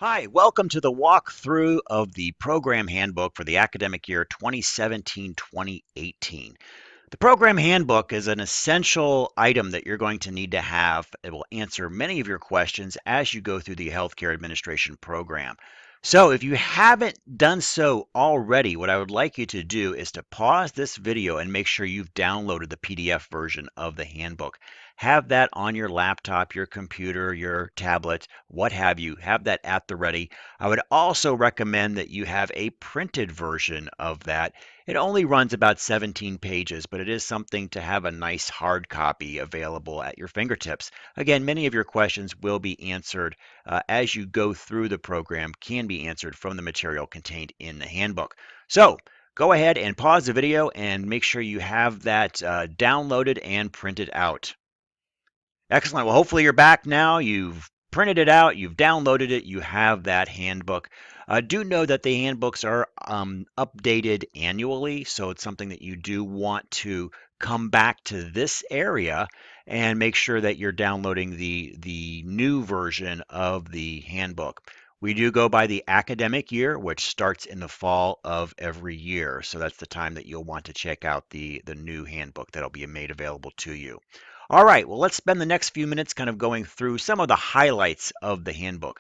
Hi, welcome to the walkthrough of the program handbook for the academic year 2017-2018. The program handbook is an essential item that you're going to need to have. It will answer many of your questions as you go through the healthcare administration program. So if you haven't done so already, what I would like you to do is to pause this video and make sure you've downloaded the PDF version of the handbook. Have that on your laptop, your computer, your tablet, what have you. Have that at the ready. I would also recommend that you have a printed version of that. It only runs about 17 pages, but it is something to have a nice hard copy available at your fingertips. Again, many of your questions will be answered as you go through the program, can be answered from the material contained in the handbook. So go ahead and pause the video and make sure you have that downloaded and printed out. Excellent. Well, hopefully you're back now. You've printed it out, you've downloaded it, you have that handbook. Do know that the handbooks are updated annually, so it's something that you do want to come back to this area and make sure that you're downloading the new version of the handbook. We do go by the academic year, which starts in the fall of every year. So that's the time that you'll want to check out the new handbook that'll be made available to you. All right, well, let's spend the next few minutes kind of going through some of the highlights of the handbook.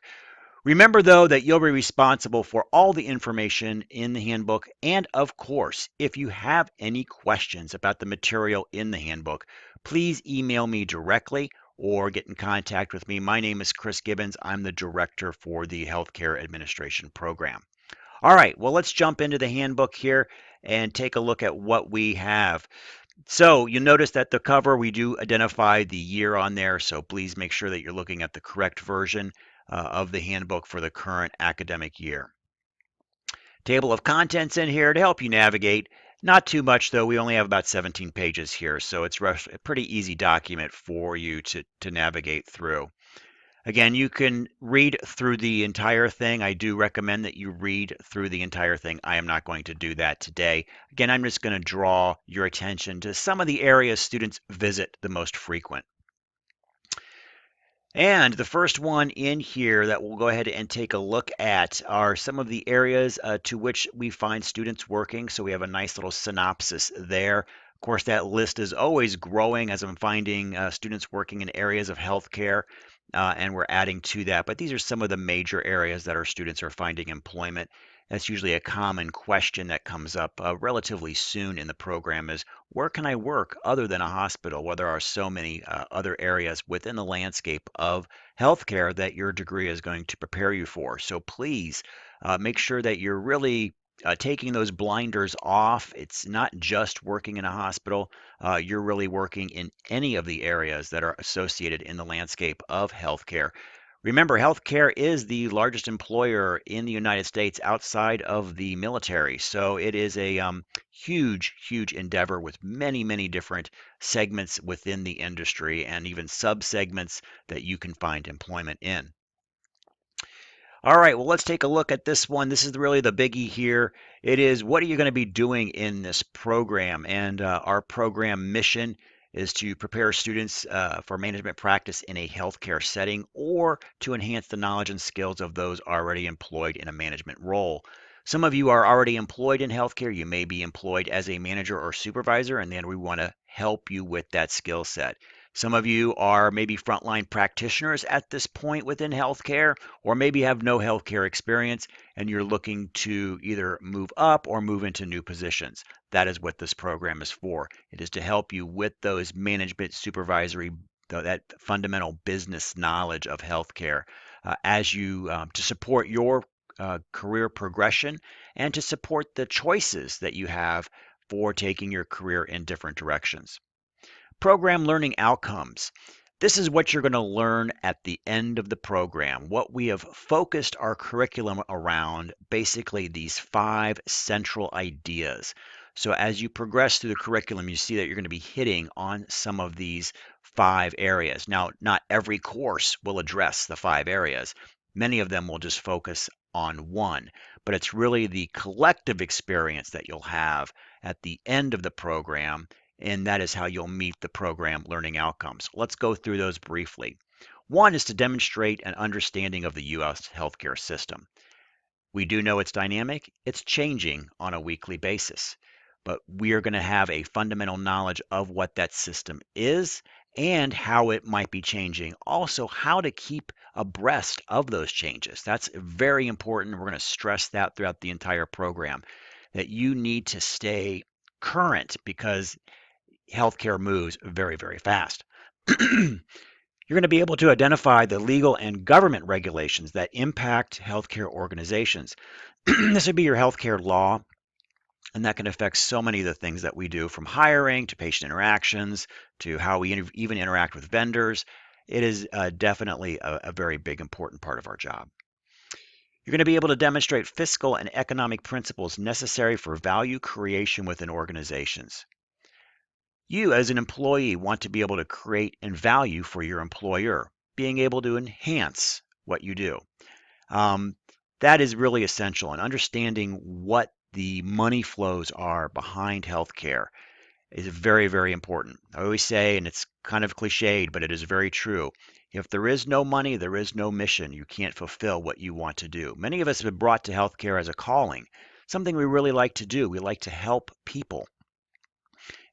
Remember, though, that you'll be responsible for all the information in the handbook. And of course, if you have any questions about the material in the handbook, please email me directly or get in contact with me. My name is Chris Gibbons. I'm the director for the Healthcare Administration Program. All right, well, let's jump into the handbook here and take a look at what we have. So you'll notice that the cover, we do identify the year on there, so please make sure that you're looking at the correct version of the handbook for the current academic year. Table of contents in here to help you navigate. Not too much, though. We only have about 17 pages here, so it's a pretty easy document for you to navigate through. Again, you can read through the entire thing. I do recommend that you read through the entire thing. I am not going to do that today. Again, I'm just going to draw your attention to some of the areas students visit the most frequent. And the first one in here that we'll go ahead and take a look at are some of the areas to which we find students working. So we have a nice little synopsis there. Of course, that list is always growing as I'm finding students working in areas of healthcare, and we're adding to that. But these are some of the major areas that our students are finding employment. That's usually a common question that comes up relatively soon in the program is, where can I work other than a hospital? Well, there are so many other areas within the landscape of healthcare that your degree is going to prepare you for. So please make sure that you're really taking those blinders off. It's not just working in a hospital. You're really working in any of the areas that are associated in the landscape of healthcare. Remember, healthcare is the largest employer in the United States outside of the military. So it is a huge, huge endeavor with many, many different segments within the industry and even subsegments that you can find employment in. All right, well, let's take a look at this one. This is really the biggie here. It is, what are you going to be doing in this program? And our program mission is to prepare students for management practice in a healthcare setting or to enhance the knowledge and skills of those already employed in a management role. Some of you are already employed in healthcare. You may be employed as a manager or supervisor, and then we want to help you with that skill set. Some of you are maybe frontline practitioners at this point within healthcare, or maybe have no healthcare experience and you're looking to either move up or move into new positions. That is what this program is for. It is to help you with those management, supervisory, that fundamental business knowledge of healthcare as you to support your career progression and to support the choices that you have for taking your career in different directions. Program learning outcomes. This is what you're going to learn at the end of the program. What we have focused our curriculum around, basically these 5 central ideas. So as you progress through the curriculum, you see that you're going to be hitting on some of these 5 areas. Now, not every course will address the 5 areas. Many of them will just focus on one, but it's really the collective experience that you'll have at the end of the program, and that is how you'll meet the program learning outcomes. Let's go through those briefly. One is to demonstrate an understanding of the U.S. healthcare system. We do know it's dynamic, it's changing on a weekly basis, but we are going to have a fundamental knowledge of what that system is and how it might be changing. Also, how to keep abreast of those changes. That's very important. We're going to stress that throughout the entire program, that you need to stay current because healthcare moves very, very fast. You're going to be able to identify the legal and government regulations that impact healthcare organizations. This would be your healthcare law, and that can affect so many of the things that we do, from hiring to patient interactions to how we even interact with vendors. It is definitely a very big, important part of our job. You're going to be able to demonstrate fiscal and economic principles necessary for value creation within organizations. You, as an employee, want to be able to create and value for your employer, being able to enhance what you do. Um, that is really essential, and understanding what the money flows are behind healthcare is very, very important. I always say, and it's kind of cliched, but it is very true. If there is no money, there is no mission. You can't fulfill what you want to do. Many of us have been brought to healthcare as a calling, something we really like to do. We like to help people.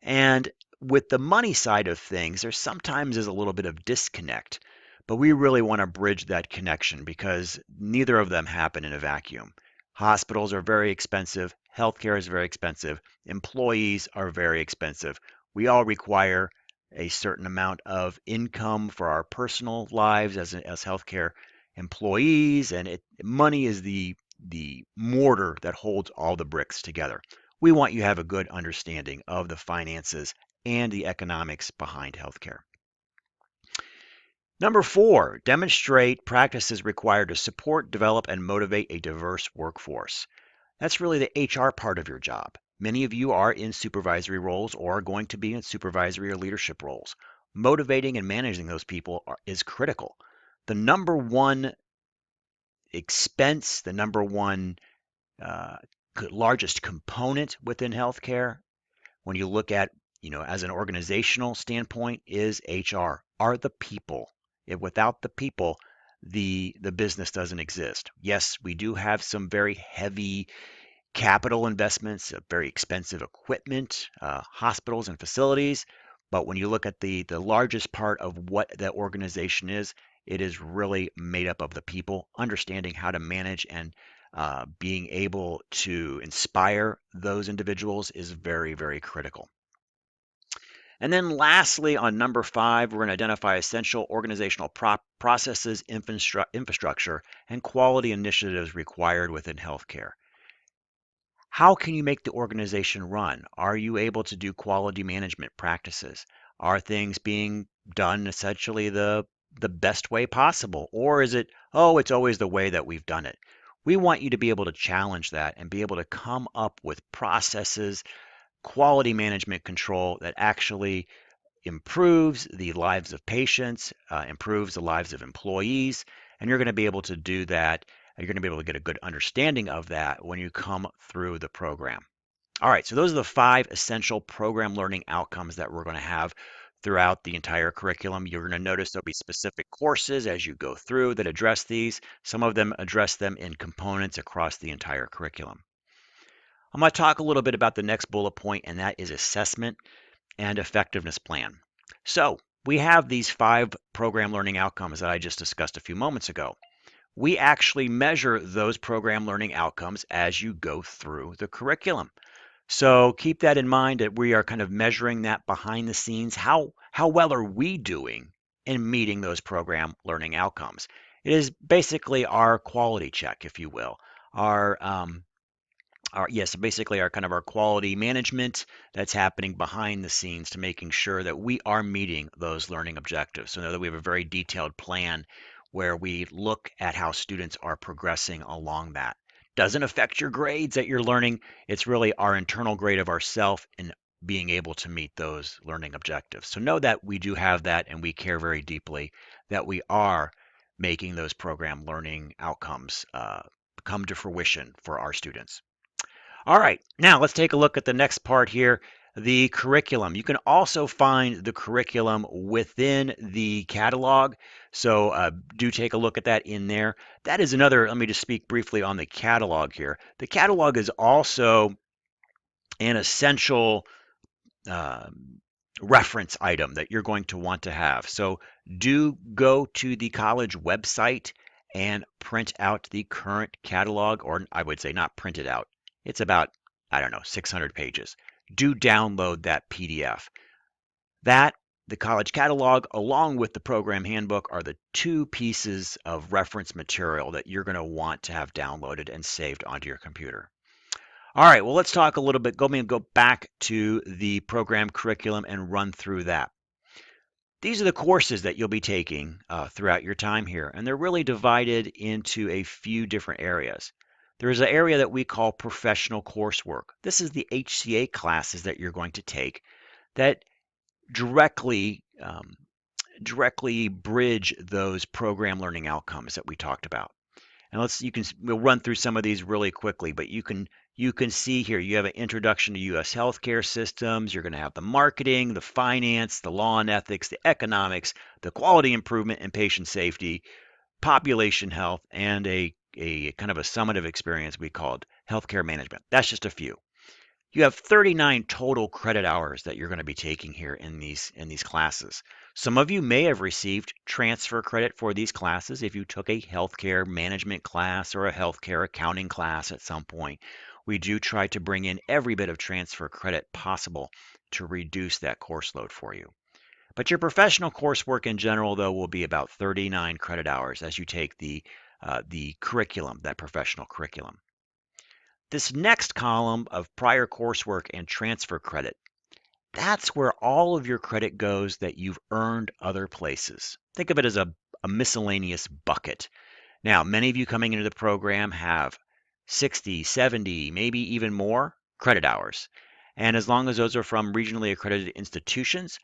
And with the money side of things, there sometimes is a little bit of disconnect, but we really want to bridge that connection because neither of them happen in a vacuum. Hospitals are very expensive, healthcare is very expensive, employees are very expensive. We all require a certain amount of income for our personal lives as healthcare employees, and money is the mortar that holds all the bricks together. We want you to have a good understanding of the finances and the economics behind healthcare. Number 4, demonstrate practices required to support, develop, and motivate a diverse workforce. That's really the HR part of your job. Many of you are in supervisory roles or are going to be in supervisory or leadership roles. Motivating and managing those people is critical. The number one expense, the number one uh, largest component within healthcare when you look at, as an organizational standpoint, is HR, are the people. If without the people, the business doesn't exist. Yes, we do have some very heavy capital investments, very expensive equipment, hospitals and facilities. But when you look at the largest part of what that organization is, it is really made up of the people. Understanding how to manage and being able to inspire those individuals is very, very critical. And then lastly, on number 5, we're going to identify essential organizational processes, infrastructure, and quality initiatives required within healthcare. How can you make the organization run? Are you able to do quality management practices? Are things being done essentially the best way possible? Or is it, oh, it's always the way that we've done it? We want you to be able to challenge that and be able to come up with processes, quality management control that actually improves the lives of patients, improves the lives of employees, and you're going to be able to do that. You're going to be able to get a good understanding of that when you come through the program. All right, so those are the 5 essential program learning outcomes that we're going to have throughout the entire curriculum. You're going to notice there'll be specific courses as you go through that address these. Some of them address them in components across the entire curriculum. I'm going to talk a little bit about the next bullet point, and that is assessment and effectiveness plan. So we have these 5 program learning outcomes that I just discussed a few moments ago. We actually measure those program learning outcomes as you go through the curriculum. So keep that in mind that we are kind of measuring that behind the scenes. How well are we doing in meeting those program learning outcomes? It is basically our quality check, if you will, our yes, basically our kind of our quality management that's happening behind the scenes to making sure that we are meeting those learning objectives. So now that we have a very detailed plan where we look at how students are progressing along that. Doesn't affect your grades that you're learning. It's really our internal grade of ourself in being able to meet those learning objectives. So know that we do have that and we care very deeply that we are making those program learning outcomes come to fruition for our students. All right, now let's take a look at the next part here. The curriculum. You can also find the curriculum within the catalog. So do take a look at that in there. That is another, let me just speak briefly on the catalog here. The catalog is also an essential um, reference item that you're going to want to have. So do go to the college website and print out the current catalog, or I would say not print it out. It's about, I don't know, 600 pages. Do download that PDF. That, the college catalog, along with the program handbook, are the two pieces of reference material that you're going to want to have downloaded and saved onto your computer. All right, well, let's talk a little bit. Go back to the program curriculum and run through that. These are the courses that you'll be taking throughout your time here, and they're really divided into a few different areas. There is an area that we call professional coursework. This is the HCA classes that you're going to take that directly directly bridge those program learning outcomes that we talked about. And we'll run through some of these really quickly, but you can see here you have an introduction to U.S. healthcare systems. You're going to have the marketing, the finance, the law and ethics, the economics, the quality improvement and patient safety, population health, and a kind of a summative experience we called healthcare management. That's just a few. You have 39 total credit hours that you're going to be taking here in these classes. Some of you may have received transfer credit for these classes if you took a healthcare management class or a healthcare accounting class at some point. We do try to bring in every bit of transfer credit possible to reduce that course load for you. But your professional coursework in general, though, will be about 39 credit hours as you take the curriculum, that professional curriculum. This next column of prior coursework and transfer credit, that's where all of your credit goes that you've earned other places. Think of it as a miscellaneous bucket. Now, many of you coming into the program have 60, 70, maybe even more credit hours. And as long as those are from regionally accredited institutions,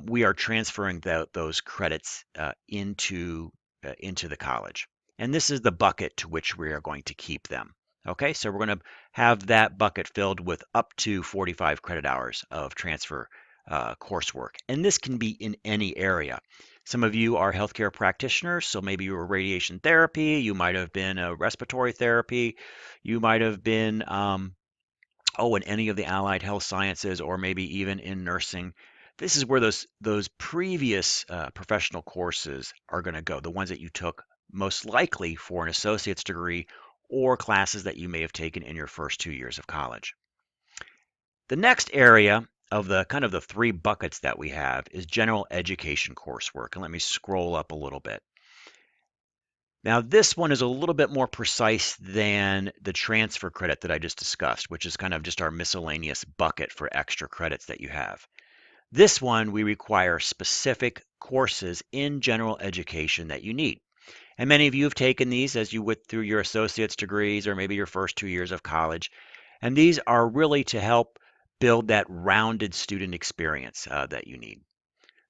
we are transferring those credits into the college. And this is the bucket to which we are going to keep them. Okay, so we're going to have that bucket filled with up to 45 credit hours of transfer coursework. And this can be in any area. Some of you are healthcare practitioners, so maybe you were radiation therapy, you might have been a respiratory therapy, you might have been in any of the allied health sciences, or maybe even in nursing. This is where those previous professional courses are going to go, the ones that you took most likely for an associate's degree or classes that you may have taken in your first 2 years of college. The next area of the kind of the three buckets that we have is general education coursework. And let me scroll up a little bit. Now, this one is a little bit more precise than the transfer credit that I just discussed, which is kind of just our miscellaneous bucket for extra credits that you have. This one, we require specific courses in general education that you need. And many of you have taken these as you went through your associate's degrees or maybe your first 2 years of college. And these are really to help build that rounded student experience that you need.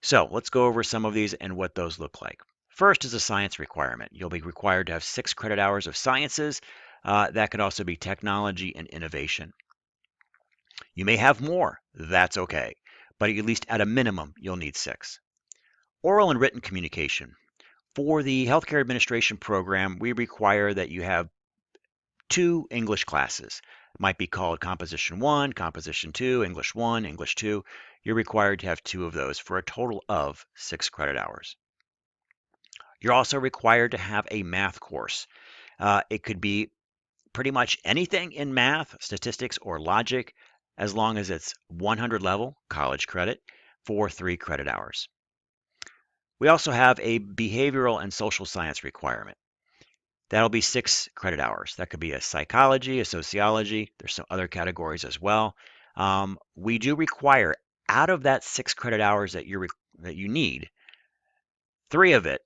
So let's go over some of these and what those look like. First is a science requirement. You'll be required to have 6 credit hours of sciences. That could also be technology and innovation. You may have more. That's okay. But at least at a minimum, you'll need 6. Oral and written communication. For the healthcare administration program, we require that you have 2 English classes. It might be called Composition 1, Composition 2, English 1, English 2. You're required to have 2 of those for a total of 6 credit hours. You're also required to have a math course. It could be pretty much anything in math, statistics, or logic, as long as it's 100 level college credit for 3 credit hours. We also have a behavioral and social science requirement. That'll be 6 credit hours. That could be a psychology, a sociology. There's some other categories as well. We do require, out of that 6 credit hours that you need, 3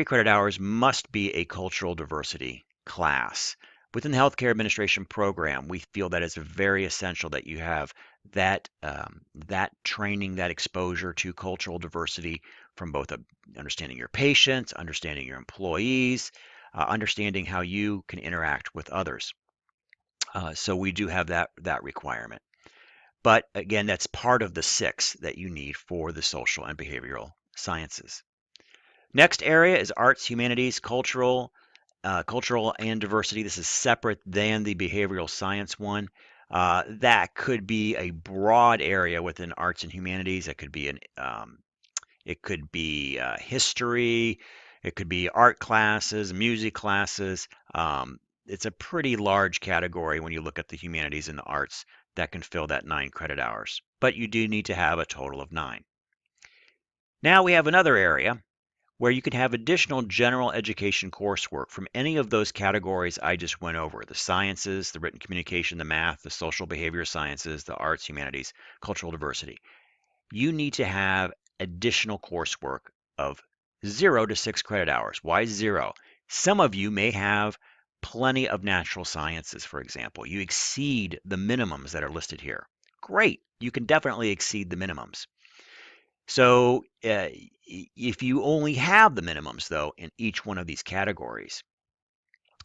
credit hours must be a cultural diversity class. Within the healthcare administration program, we feel that it's very essential that you have that training, that exposure to cultural diversity from both understanding your patients, understanding your employees, understanding how you can interact with others. So we do have that requirement. But again, that's part of the 6 that you need for the social and behavioral sciences. Next area is arts, humanities, cultural and diversity. This is separate than the behavioral science one. That could be a broad area within arts and humanities. It could be history. It could be art classes, music classes. It's a pretty large category when you look at the humanities and the arts that can fill that 9 credit hours. But you do need to have a total of 9. Now we have another area where you can have additional general education coursework from any of those categories I just went over: the sciences, the written communication, the math, the social behavior sciences, the arts, humanities, cultural diversity. You need to have additional coursework of 0 to 6 credit hours. Why 0? Some of you may have plenty of natural sciences, for example. You exceed the minimums that are listed here. Great. You can definitely exceed the minimums. So if you only have the minimums, though, in each one of these categories,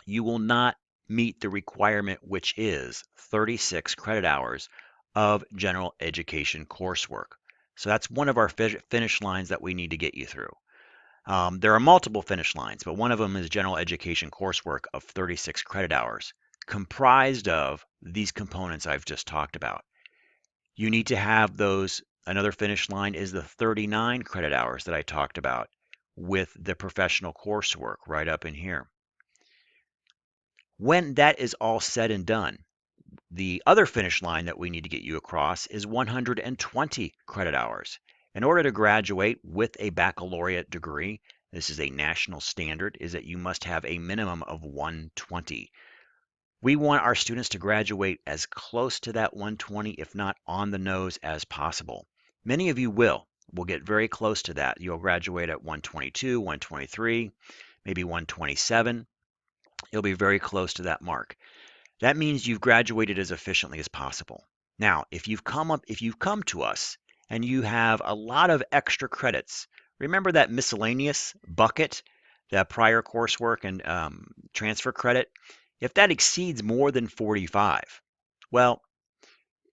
you will not meet the requirement, which is 36 credit hours of general education coursework. So that's one of our finish lines that we need to get you through. There are multiple finish lines, but one of them is general education coursework of 36 credit hours, comprised of these components I've just talked about. You need to have those. Another finish line is the 39 credit hours that I talked about with the professional coursework right up in here. When that is all said and done, the other finish line that we need to get you across is 120 credit hours. In order to graduate with a baccalaureate degree, this is a national standard, is that you must have a minimum of 120. We want our students to graduate as close to that 120, if not on the nose, as possible. Many of you will get very close to that. You'll graduate at 122, 123, maybe 127. You'll be very close to that mark. That means you've graduated as efficiently as possible. Now, if you've come to us and you have a lot of extra credits, remember that miscellaneous bucket, that prior coursework and transfer credit? If that exceeds more than 45, well,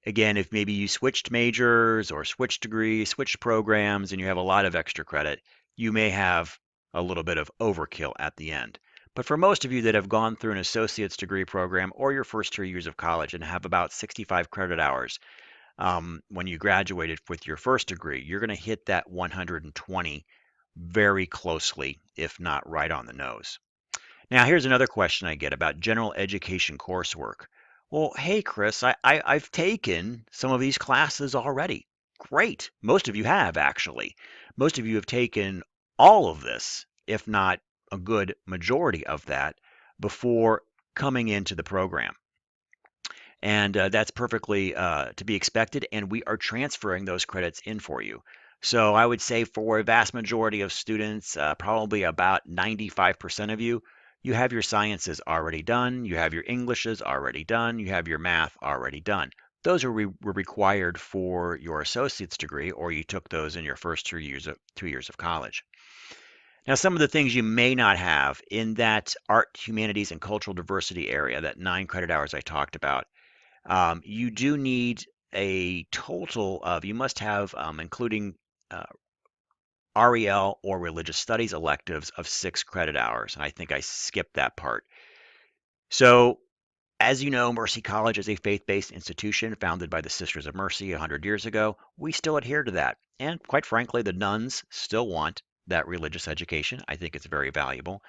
again, if maybe you switched majors or switched degrees, switched programs, and you have a lot of extra credit, you may have a little bit of overkill at the end. But for most of you that have gone through an associate's degree program or your first 2 years of college and have about 65 credit hours when you graduated with your first degree, you're going to hit that 120 very closely, if not right on the nose. Now, here's another question I get about general education coursework. Well, hey, Chris, I've taken some of these classes already. Great. Most of you have, actually. Most of you have taken all of this, if not a good majority of that, before coming into the program. And that's perfectly to be expected, and we are transferring those credits in for you. So I would say for a vast majority of students, probably about 95% of you, you have your sciences already done, you have your Englishes already done, you have your math already done. Those were required for your associate's degree, or you took those in your first 2 years of college. Now, some of the things you may not have in that art, humanities, and cultural diversity area, that 9 credit hours I talked about, you do need a total of, you must have, including REL or religious studies electives, of 6 credit hours. And I think I skipped that part. So, as you know, Mercy College is a faith-based institution founded by the Sisters of Mercy 100 years ago. We still adhere to that. And quite frankly, the nuns still want that religious education. I think it's very valuable.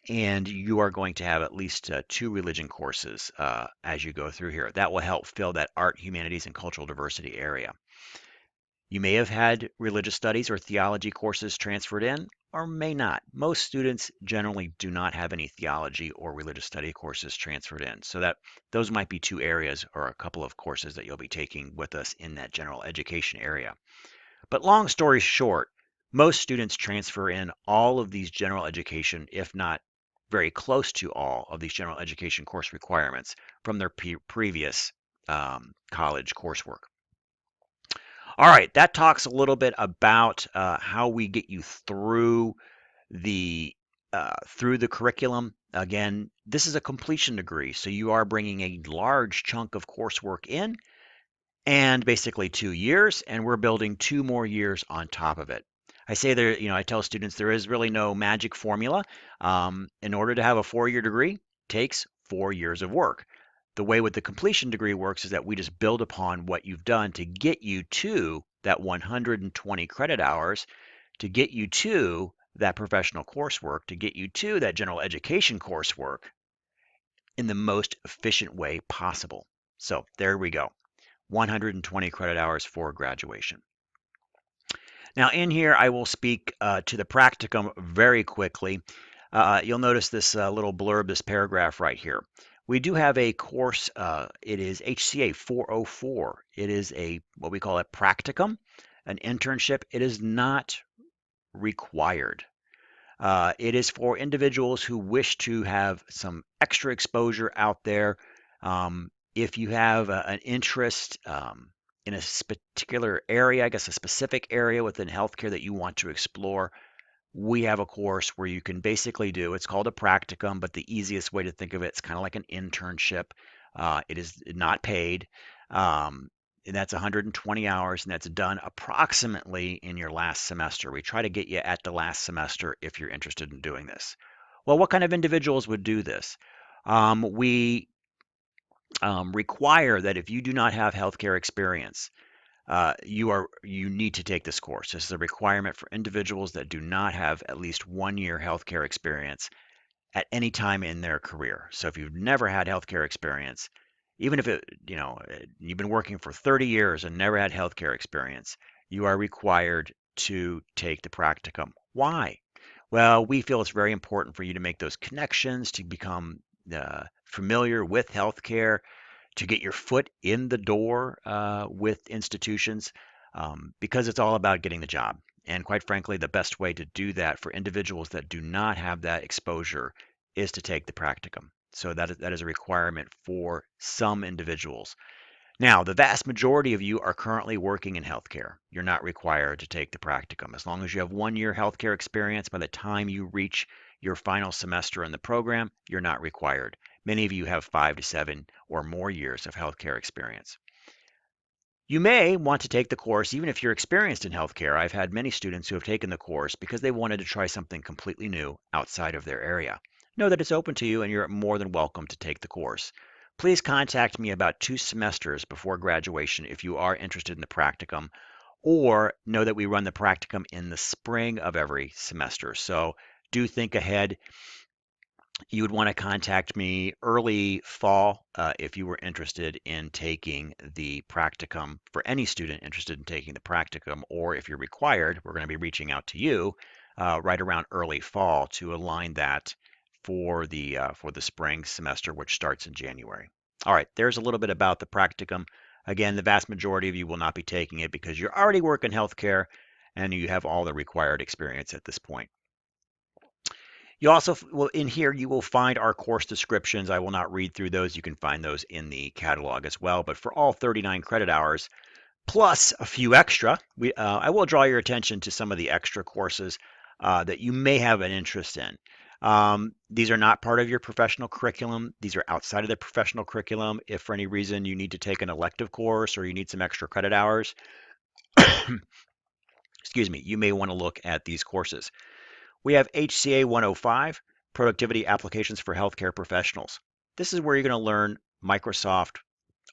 And you are going to have at least 2 religion courses as you go through here. That will help fill that art, humanities, and cultural diversity area. You may have had religious studies or theology courses transferred in, or may not. Most students generally do not have any theology or religious study courses transferred in. So that those might be 2 areas or a couple of courses that you'll be taking with us in that general education area. But long story short, most students transfer in all of these general education, if not very close to all of these general education course requirements from their previous college coursework. All right, that talks a little bit about how we get you the through the curriculum. Again, this is a completion degree, so you are bringing a large chunk of coursework in, and basically 2 years, and we're building 2 more years on top of it. I say there, I tell students there is really no magic formula. In order to have a 4 year degree, takes 4 years of work. The way with the completion degree works is that we just build upon what you've done to get you to that 120 credit hours, to get you to that professional coursework, to get you to that general education coursework in the most efficient way possible. So there we go. 120 credit hours for graduation. Now in here, I will speak to the practicum very quickly. You'll notice this little blurb, this paragraph right here. We do have a course, it is HCA 404. It is what we call a practicum, an internship. It is not required. It is for individuals who wish to have some extra exposure out there. If you have an interest in a particular area, I guess a specific area within healthcare that you want to explore, we have a course where you can basically it's called a practicum, but the easiest way to think of it, it's kind of like an internship. It is not paid. Um, and that's 120 hours, and that's done approximately in your last semester. We try to get you at the last semester if you're interested in doing this. Well, what kind of individuals would do this? We require that if you do not have healthcare experience, you need to take this course. This is a requirement for individuals that do not have at least 1 year healthcare experience at any time in their career. So if you've never had healthcare experience, even if you've been working for 30 years and never had healthcare experience, you are required to take the practicum. Why? Well, we feel it's very important for you to make those connections, to become familiar with healthcare, to get your foot in the door with institutions, because it's all about getting the job. And quite frankly, the best way to do that for individuals that do not have that exposure is to take the practicum. So that is a requirement for some individuals. Now, the vast majority of you are currently working in healthcare. You're not required to take the practicum. As long as you have 1 year healthcare experience, by the time you reach your final semester in the program, you're not required. Many of you have 5 to 7 or more years of healthcare experience. You may want to take the course even if you're experienced in healthcare. I've had many students who have taken the course because they wanted to try something completely new outside of their area. Know that it's open to you and you're more than welcome to take the course. Please contact me about 2 semesters before graduation if you are interested in the practicum, or know that we run the practicum in the spring of every semester. So do think ahead. You would want to contact me early fall if you were interested in taking the practicum. For any student interested in taking the practicum, or if you're required, we're going to be reaching out to you right around early fall to align that for the spring semester, which starts in January. All right, there's a little bit about the practicum. Again, the vast majority of you will not be taking it because you're already working healthcare and you have all the required experience at this point. You also will in here you will find our course descriptions. I will not read through those. You can find those in the catalog as well. But for all 39 credit hours plus a few extra, I will draw your attention to some of the extra courses that you may have an interest in. These are not part of your professional curriculum. These are outside of the professional curriculum. If for any reason you need to take an elective course or you need some extra credit hours, excuse me, you may want to look at these courses. We have HCA 105, Productivity Applications for Healthcare Professionals. This is where you're going to learn Microsoft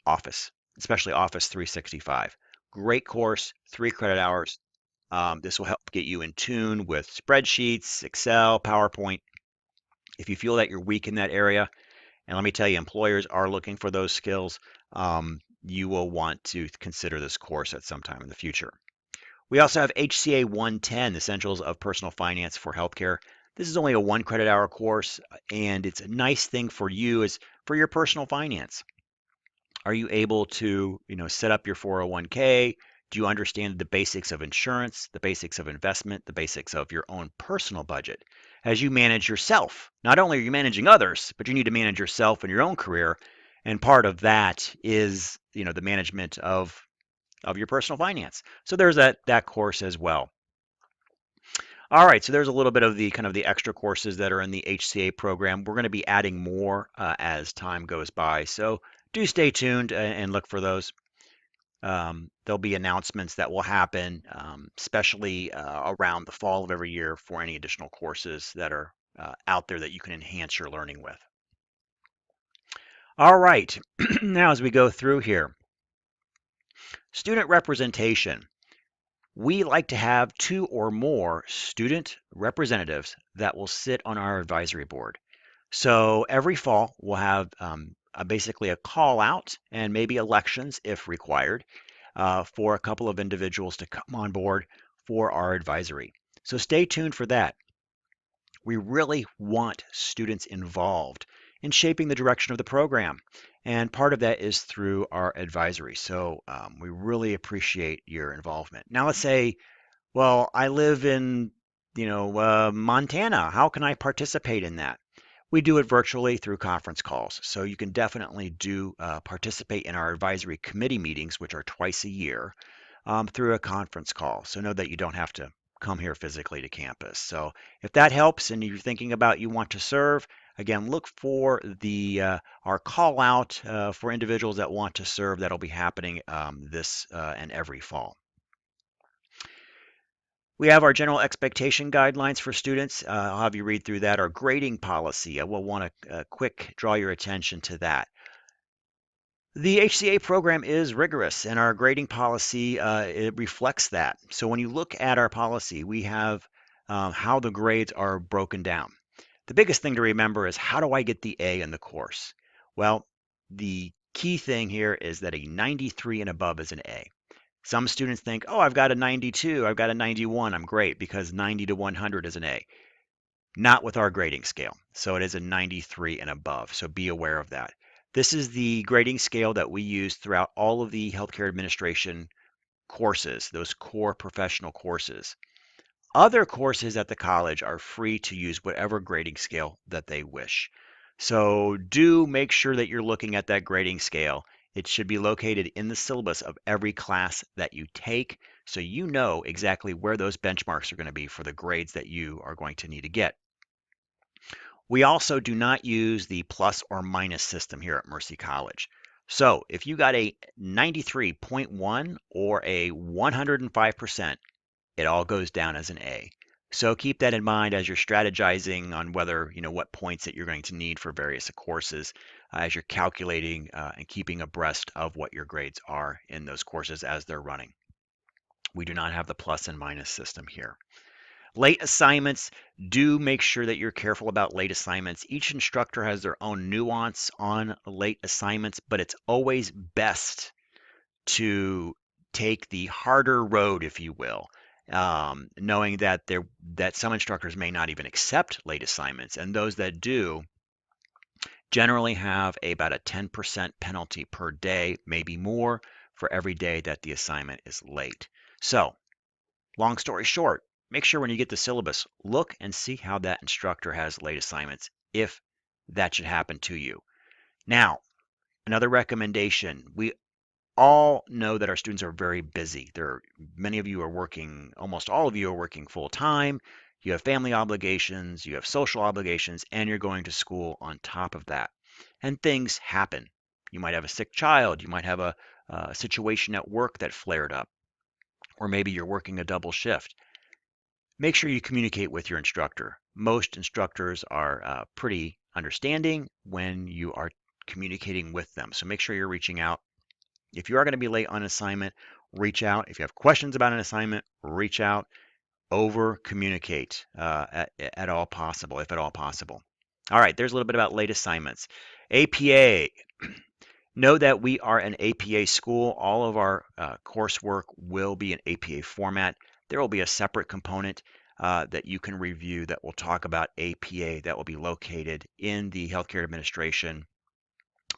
Office, especially Office 365. Great course, 3 credit hours. This will help get you in tune with spreadsheets, Excel, PowerPoint. If you feel that you're weak in that area, and let me tell you, employers are looking for those skills, you will want to consider this course at some time in the future. We also have HCA 110, Essentials of Personal Finance for Healthcare. This is only a 1 credit hour course, and it's a nice thing for you is for your personal finance. Are you able to, set up your 401k? Do you understand the basics of insurance, the basics of investment, the basics of your own personal budget? As you manage yourself, not only are you managing others, but you need to manage yourself and your own career. And part of that is, the management of your personal finance. So there's that course as well. All right, so there's a little bit of the kind of the extra courses that are in the HCA program. We're going to be adding more as time goes by. So do stay tuned and look for those. There'll be announcements that will happen, especially around the fall of every year for any additional courses that are out there that you can enhance your learning with. All right, now as we go through here, student representation. We like to have 2 or more student representatives that will sit on our advisory board. So every fall, we'll have basically a call out and maybe elections if required for a couple of individuals to come on board for our advisory. So stay tuned for that. We really want students involved in shaping the direction of the program. And part of that is through our advisory. So we really appreciate your involvement. Now, let's say, well, I live in, Montana. How can I participate in that? We do it virtually through conference calls. So you can definitely do participate in our advisory committee meetings, which are twice a year, through a conference call. So know that you don't have to come here physically to campus. So if that helps and you're thinking about you want to serve, again, look for the our call out for individuals that want to serve. That'll be happening this and every fall. We have our general expectation guidelines for students. I'll have you read through that. Our grading policy, I will want to quick draw your attention to that. The HCA program is rigorous, and our grading policy it reflects that. So when you look at our policy, we have how the grades are broken down. The biggest thing to remember is how do I get the A in the course? Well, the key thing here is that a 93 and above is an A. Some students think, oh, I've got a 92, I've got a 91, I'm great because 90 to 100 is an A. Not with our grading scale. So it is a 93 and above. So be aware of that. This is the grading scale that we use throughout all of the healthcare administration courses, those core professional courses. Other courses at the college are free to use whatever grading scale that they wish. So do make sure that you're looking at that grading scale. It should be located in the syllabus of every class that you take so you know exactly where those benchmarks are going to be for the grades that you are going to need to get. We also do not use the plus or minus system here at Mercy College. So if you got a 93.1 or a 105%, it all goes down as an A. So keep that in mind as you're strategizing on whether, what points that you're going to need for various courses as you're calculating and keeping abreast of what your grades are in those courses as they're running. We do not have the plus and minus system here. Late assignments, do make sure that you're careful about late assignments. Each instructor has their own nuance on late assignments, but it's always best to take the harder road, if you will, knowing that some instructors may not even accept late assignments, and those that do generally have about a 10% penalty per day, maybe more, for every day that the assignment is late. So, long story short, make sure when you get the syllabus, look and see how that instructor has late assignments if that should happen to you. Now, another recommendation, we all know that our students are very busy. Many of you are working, almost all of you are working full time. You have family obligations, you have social obligations, and you're going to school on top of that. And things happen. You might have a sick child, you might have a situation at work that flared up, or maybe you're working a double shift. Make sure you communicate with your instructor. Most instructors are pretty understanding when you are communicating with them. So make sure you're reaching out. If you are going to be late on assignment, reach out. If you have questions about an assignment, reach out. Over communicate at all possible, if at all possible. All right, there's a little bit about late assignments. APA. Know that we are an APA school. All of our coursework will be in APA format. There will be a separate component that you can review that will talk about APA that will be located in the Healthcare Administration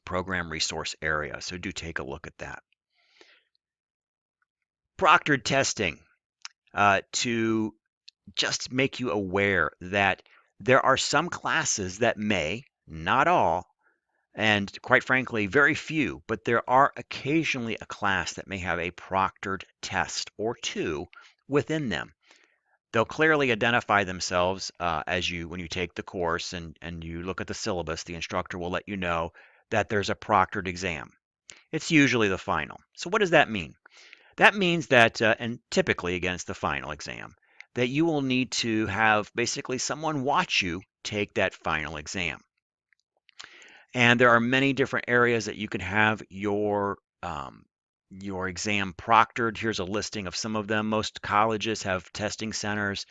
program resource area. So do take a look at that. Proctored testing to just make you aware that there are some classes that may, not all, and quite frankly, very few, but there are occasionally a class that may have a proctored test or two within them. They'll clearly identify themselves when you take the course and you look at the syllabus, the instructor will let you know that there's a proctored exam. It's usually the final. So what does that mean? That means that, and typically against the final exam, that you will need to have basically someone watch you take that final exam. And there are many different areas that you can have your exam proctored. Here's a listing of some of them. Most colleges have testing centers,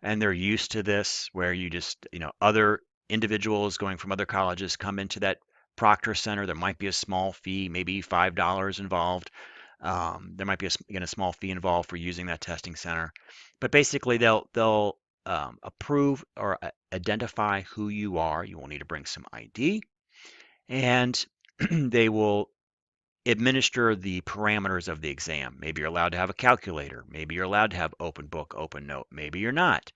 and they're used to this, where you just, other individuals going from other colleges come into that proctor center. There might be a small fee, maybe $5 involved. There might be again a small fee involved for using that testing center, but basically they'll approve or identify who you are. You will need to bring some ID, and they will administer the parameters of the exam. Maybe you're allowed to have a calculator. Maybe you're allowed to have open book, open note. Maybe you're not.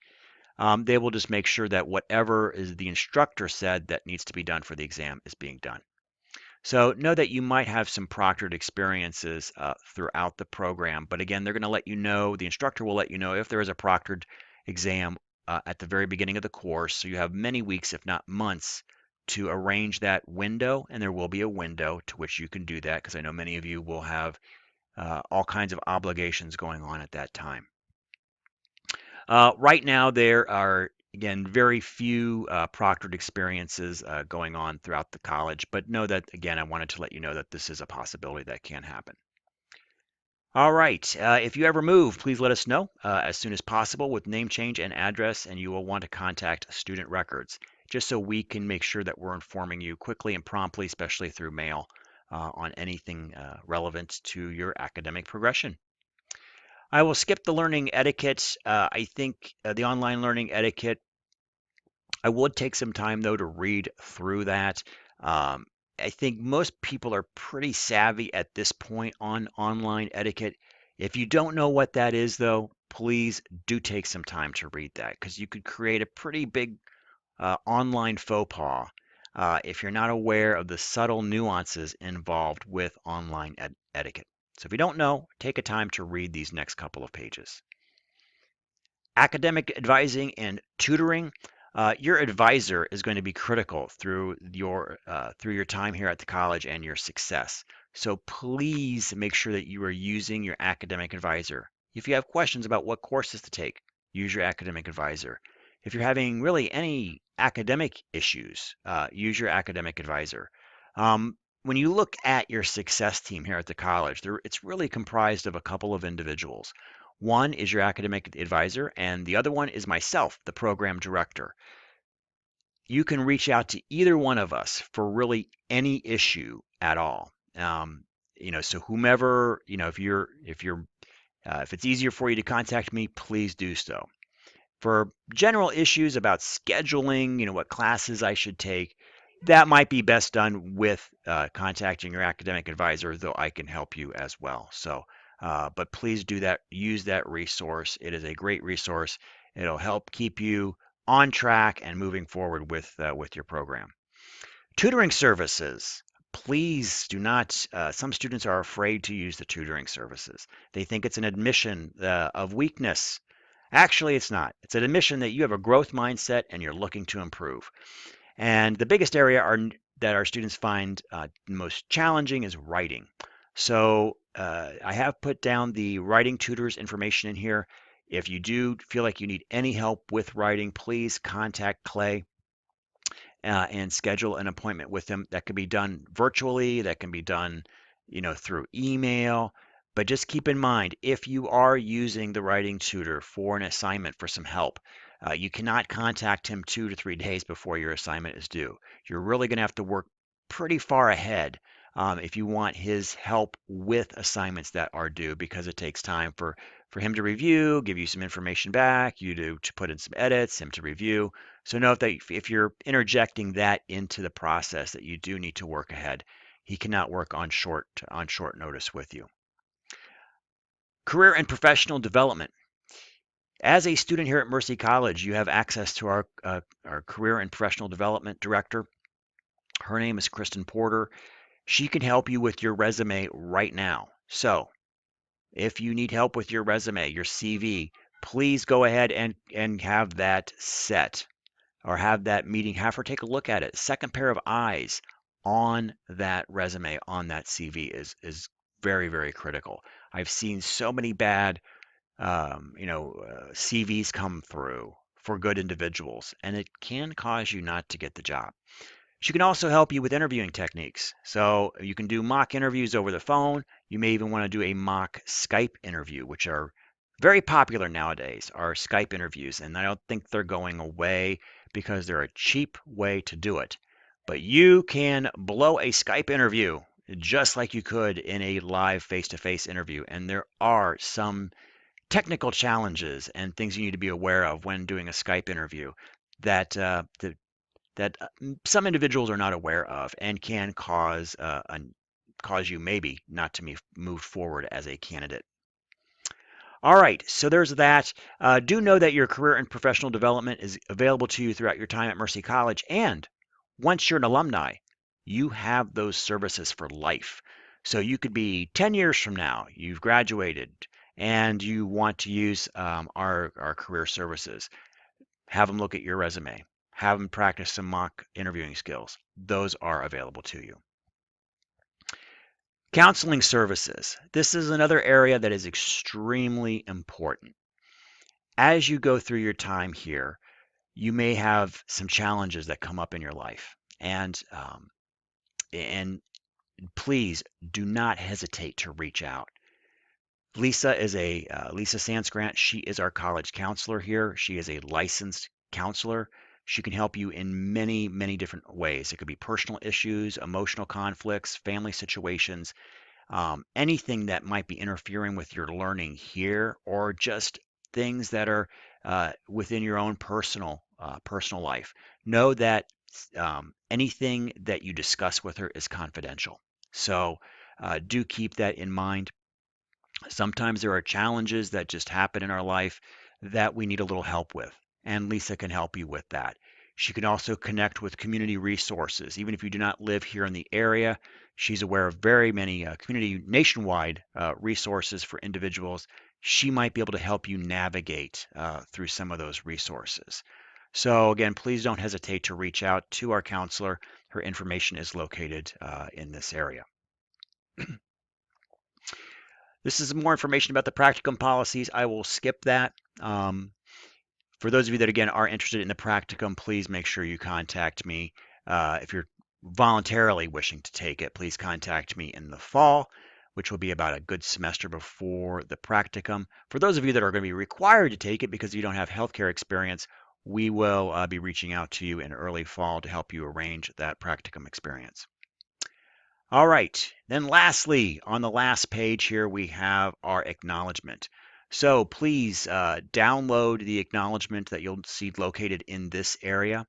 They will just make sure that whatever is the instructor said that needs to be done for the exam is being done. So know that you might have some proctored experiences throughout the program, but again, they're going to let you know, the instructor will let you know if there is a proctored exam at the very beginning of the course. So you have many weeks, if not months, to arrange that window, and there will be a window to which you can do that because I know many of you will have all kinds of obligations going on at that time. Right now, there are, again, very few proctored experiences going on throughout the college, but know that, again, I wanted to let you know that this is a possibility that can happen. All right. If you ever move, please let us know as soon as possible with name change and address, and you will want to contact student records just so we can make sure that we're informing you quickly and promptly, especially through mail, on anything relevant to your academic progression. I will skip the learning etiquette. I think the online learning etiquette, I would take some time though to read through that. Um, I think most people are pretty savvy at this point on online etiquette. If you don't know what that is, though, please do take some time to read that because you could create a pretty big online faux pas if you're not aware of the subtle nuances involved with online etiquette. So if you don't know, take a time to read these next couple of pages. Academic advising and tutoring. Your advisor is going to be critical through your time here at the college and your success. So please make sure that you are using your academic advisor. If you have questions about what courses to take, use your academic advisor. If you're having really any academic issues, use your academic advisor. When you look at your success team here at the college, it's really comprised of a couple of individuals. One is your academic advisor, and the other one is myself, the program director. You can reach out to either one of us for really any issue at all. So whomever, if it's easier for you to contact me, please do so. For general issues about scheduling, what classes I should take, that might be best done with contacting your academic advisor, though I can help you as well. But please do that. Use that resource. It is a great resource. It'll help keep you on track and moving forward with your program. Tutoring services. Please do not. Some students are afraid to use the tutoring services. They think it's an admission of weakness. Actually, it's not. It's an admission that you have a growth mindset and you're looking to improve. And the biggest area that our students find most challenging is writing. So I have put down the writing tutors information in here. If you do feel like you need any help with writing, please contact Clay and schedule an appointment with him. That can be done virtually, that can be done, through email. But just keep in mind, if you are using the writing tutor for an assignment for some help, you cannot contact him 2 to 3 days before your assignment is due. You're really going to have to work pretty far ahead if you want his help with assignments that are due, because it takes time for him to review, give you some information back, you to put in some edits, him to review. So note that if you're interjecting that into the process, that you do need to work ahead. He cannot work on short notice with you. Career and professional development. As a student here at Mercy College, you have access to our career and professional development director. Her name is Kristen Porter. She can help you with your resume right now. So if you need help with your resume, your CV, please go ahead and have that set, or have that meeting, have her take a look at it. Second pair of eyes on that resume, on that CV is very, very critical. I've seen so many bad CVs come through for good individuals, and it can cause you not to get the job. She can also help you with interviewing techniques. So you can do mock interviews over the phone. You may even want to do a mock Skype interview, which are very popular nowadays, are Skype interviews. And I don't think they're going away because they're a cheap way to do it. But you can blow a Skype interview just like you could in a live face-to-face interview. And there are some technical challenges and things you need to be aware of when doing a Skype interview that some individuals are not aware of and can cause you maybe not to move forward as a candidate. All right, so there's that. Do know that your career and professional development is available to you throughout your time at Mercy College, and once you're an alumni, you have those services for life. So you could be 10 years from now, you've graduated, and you want to use our career services. Have them look at your resume. Have them practice some mock interviewing skills. Those are available to you. Counseling services. This is another area that is extremely important. As you go through your time here, you may have some challenges that come up in your life. And please do not hesitate to reach out. Lisa Sansgrant. She is our college counselor here. She is a licensed counselor. She can help you in many, many different ways. It could be personal issues, emotional conflicts, family situations, anything that might be interfering with your learning here, or just things that are within your own personal life. Know that anything that you discuss with her is confidential. So do keep that in mind. Sometimes there are challenges that just happen in our life that we need a little help with, and Lisa can help you with that. She can also connect with community resources. Even if you do not live here in the area, she's aware of very many community nationwide resources for individuals. She might be able to help you navigate through some of those resources. So, again, please don't hesitate to reach out to our counselor. Her information is located in this area. This is more information about the practicum policies. I will skip that. For those of you that, again, are interested in the practicum, please make sure you contact me. If you're voluntarily wishing to take it, please contact me in the fall, which will be about a good semester before the practicum. For those of you that are going to be required to take it because you don't have healthcare experience, we will be reaching out to you in early fall to help you arrange that practicum experience. All right, then lastly, on the last page here, we have our acknowledgement. So please download the acknowledgement that you'll see located in this area.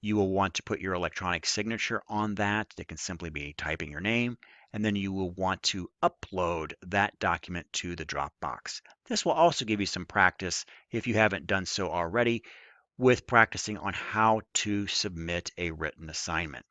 You will want to put your electronic signature on that. It can simply be typing your name, and then you will want to upload that document to the Dropbox. This will also give you some practice, if you haven't done so already, with practicing on how to submit a written assignment.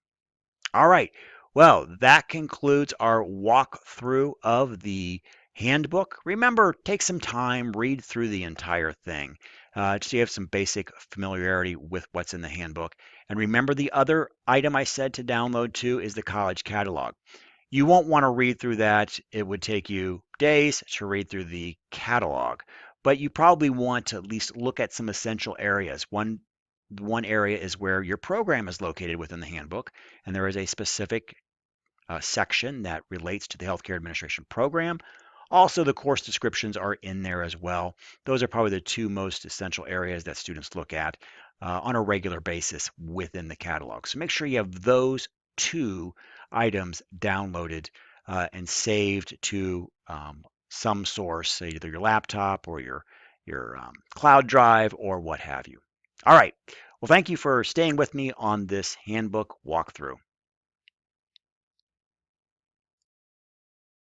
All right. Well, that concludes our walkthrough of the handbook. Remember, take some time, read through the entire thing, so you have some basic familiarity with what's in the handbook. And remember, the other item I said to download too is the college catalog. You won't want to read through that. It would take you days to read through the catalog, but you probably want to at least look at some essential areas. One area is where your program is located within the handbook, and there is a specific section that relates to the healthcare administration program. Also, the course descriptions are in there as well. Those are probably the two most essential areas that students look at on a regular basis within the catalog. So make sure you have those two items downloaded and saved to some source, either your laptop or your cloud drive or what have you. All right. Well, thank you for staying with me on this handbook walkthrough.